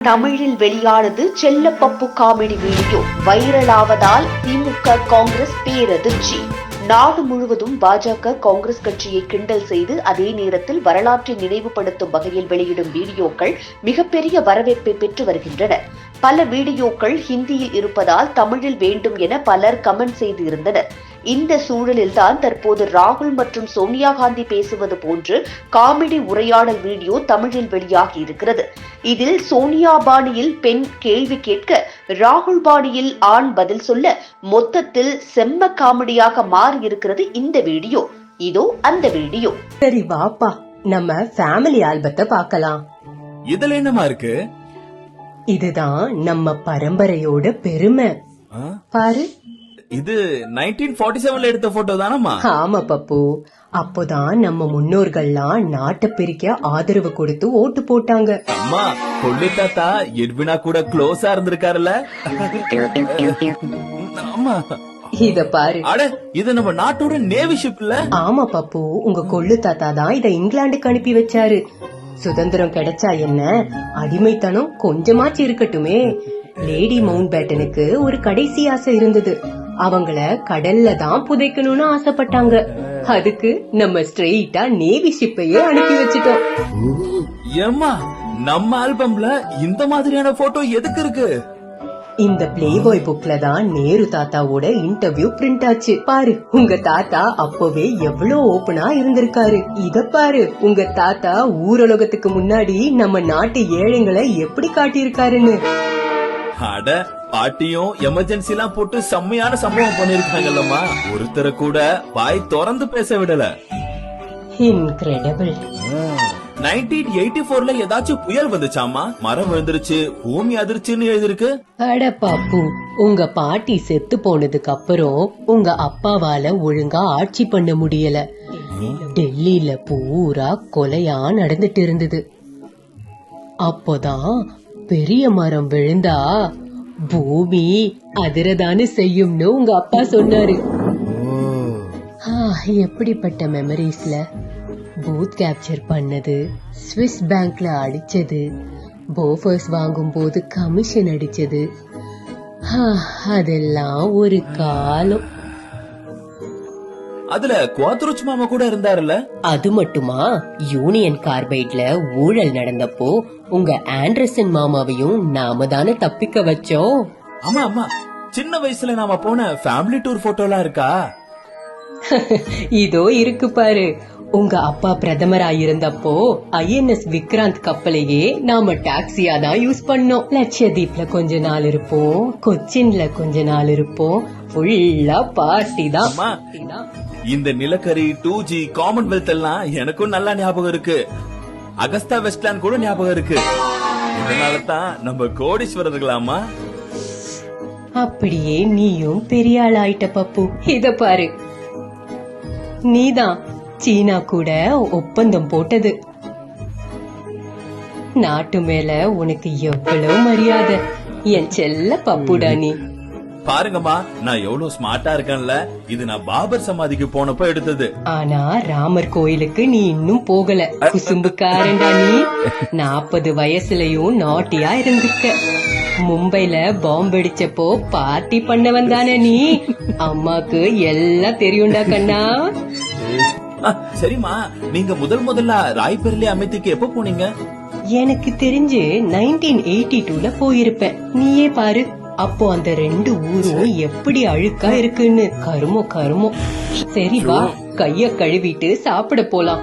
தமிழில் வெளியானது செல்லப்பப்பு comedy video வைரலாவதால் திமுக காங்கிரஸ் பேரதிர்ச்சி. நாடு முழுவதும் பாஜக காங்கிரஸ் கட்சியை கிண்டல் செய்து அதே நேரத்தில் வரலாற்றை நினைவுபடுத்தும் வகையில் வெளியிடும் வீடியோக்கள் மிகப்பெரிய வரவேற்பை பெற்று வருகின்றன. பல வீடியோக்கள் ஹிந்தியில் இருப்பதால் தமிழில் வேண்டும் என பலர் கமெண்ட் செய்து இருந்தனர். இந்த சூழலில்தான் தற்போது ராகுல் மற்றும் சோனியா காந்தி பேசுவது போன்று காமெடி உரையாடல் வீடியோ தமிழில் வெளியாகி இருக்கிறது. இதில் சோனியா பாணியில் பெண் கேள்வி கேட்க, ராகுல் பாணியில் ஆண் பதில் சொல்ல, மொத்தத்தில் செம்ம காமெடியாக மாறி இருக்கிறது இந்த வீடியோ. இதோ அந்த வீடியோ. சரி வாப்பா, நம்ம ஃபேமிலி ஆல்பத்தை பார்க்கலாம். இதுல என்னமா இருக்கு? இதுதான் நம்ம பரம்பரையோட பெருமை. பாரு, இது 1947ல எடுத்த போட்டோ தானம்மா? ஆமா பப்பு, அப்போதான் நம்ம முன்னோர்கள்லாம் நாட்டை பிரிக்க ஆதரவு கொடுத்து ஓட்டு போட்டாங்க. அம்மா, கொள்ளு தாத்தா எட்வினா கூட க்ளோஸா இருந்திருக்காருல்ல? ஆமா, இத பாரு. அட, இது நம்ம நாட்டோட நேவி ஷிப்ல. ஆமா பப்பு, உங்க கொள்ளு தாத்தா தான் இத இங்கிலாந்துக்கு அனுப்பி வச்சாரு. சுதந்திரம் கிடைச்சா என்ன, அடிமைத்தனம் கொஞ்சமாச்சு இருக்கட்டுமே. லேடி மவுண்ட் பேட்டனுக்கு ஒரு கடைசி ஆசை இருந்தது. அவங்கள கடல்ல தான் புதைக்கணும்னு ஆசைப்பட்டாங்க. அதுக்கு நம்ம ஸ்ட்ரெயிட்டா நேவி ஷிப்பையே அனுப்பி வச்சிட்டோம். ஏம்மா, நம்ம ஆல்பம்ல இந்த மாதிரியான போட்டோ எதுக்கு இருக்கு? இந்த பிளேபாய் புக்ல தான் நேரு தாத்தாவோட இன்டர்வியூ பிரிண்ட் ஆச்சு. பாரு, உங்க தாத்தா அப்பவே எவ்வளவு ஓபனா இருந்திருக்காரு. இத பாரு, உங்க தாத்தா ஊரலோகத்துக்கு முன்னாடி நம்ம நாட்டு ஏழைங்களை எப்படி காட்டியிருக்காருன்னு. அட, பாட்டியும் எமர்ஜென்சி எல்லாம் போட்டு செம்மையான சம்பவம் பண்ணிருக்காங்கல்லம்மா. ஒருத்தரை கூட வாய் திறந்து பேச விடல. இன்கிரெடிபிள். 1984ல ஏதாச்சும் புயல் வந்துச்சாமா? மரம் விழுந்துருச்சு, பூமி அதிர்ச்சின்னு எழுதிருக்கு. அட பாப்பு, உங்க பாட்டி செத்து போனதுக்கு அப்புறம் உங்க அப்பாவால ஒழுங்கா ஆட்சி பண்ண முடியல. டெல்லியில பூரா கொலையா நடந்துட்டு இருந்தது. அப்போதான் பெரிய மரம் விழுந்தா பூமி அதிரதானு செய்யும்னு உங்க அப்பா சொன்னாரு. எப்படிப்பட்ட மெமரிஸ்ல பூத் கேப்சர் பண்ணது, ஸ்விஸ் பேங்க்ல அடிச்சது, போஃபர்ஸ் வாங்கும் போது கமிஷன் அடிச்சது, அதெல்லாம் ஒரு காலம். அதுல குவாத்ருச் மாமா கூட இருந்தாருல்ல? அது மட்டுமா, யூனியன் கார்பைட்ல ஊழல் நடந்தப்போ உங்க ஆண்டர்சன் மாமாவையும் நாம தானே தப்பிக்க வச்சோம். ஆமா ஆமா, சின்ன வயசுல நாம போன ஃபேமிலி டூர் போட்டோலாம் இருக்கா? இதோ இருக்கு பாரு. உங்க அப்பா பிரதமரா இருந்தப்போ INS விக்ராந்த் கப்பலையே நாம டாக்ஸியா தான் யூஸ் பண்ணோம். லட்சதீப்ல கொஞ்ச நாள் இருப்போம், கொச்சின்ல கொஞ்ச நாள் இருப்போம். ஃபுல்லா பார்ட்டி தான். இந்த நிலக்கரி, 2G, காமன்வெல்த் எல்லாம் எனக்கும் நல்லா ஞாபகம் இருக்கு. அகஸ்தா வெஸ்ட்லேண்ட் கூட ஞாபகம் இருக்கு. இதனாலதான் நம்ம கோடீஸ்வரர்களாமா. அப்படியே நீயும் பெரிய ஆள் ஆயிட்ட பப்பு. இத பாரு, நீதான் சீனா கூட ஒப்பந்தம் போட்டது. நாட்டு மேல உனக்கு எவ்வளவு மரியாதை. என் செல்ல பப்புடா நீ. பாருங்கம்மா, நான் எவ்வளவு ஸ்மார்ட்டா இருக்கேன்ல. இது நான் பாபர் சமாதிக்கு போனப்ப எடுத்தது. ஆனா ராமர் கோயிலுக்கு நீ இன்னும் போகல. குசும்புக்காரண்டா நீ. 40 வயசுலயும் நாட்டியா இருந்திருக்க. மும்பைல பாம்பு வெடிச்சப்போ பார்ட்டி பண்ண வந்தானே நீ. அம்மாக்கு எல்லாம் தெரியும்டா கண்ணா. சரிம்மா, நீங்க முதல்ல ராய்பெர்லி அமைதிக்கு எப்ப போனீங்க? எனக்கு தெரிஞ்சு 1982ல போயிருப்பேன். நீயே பாரு, அப்போ அந்த 2 ஊரும் எப்படி அழுக்கா இருக்குன்னு. கருமோ. சரி வா, கைய கழுவிட்டு சாப்பிட போலாம்.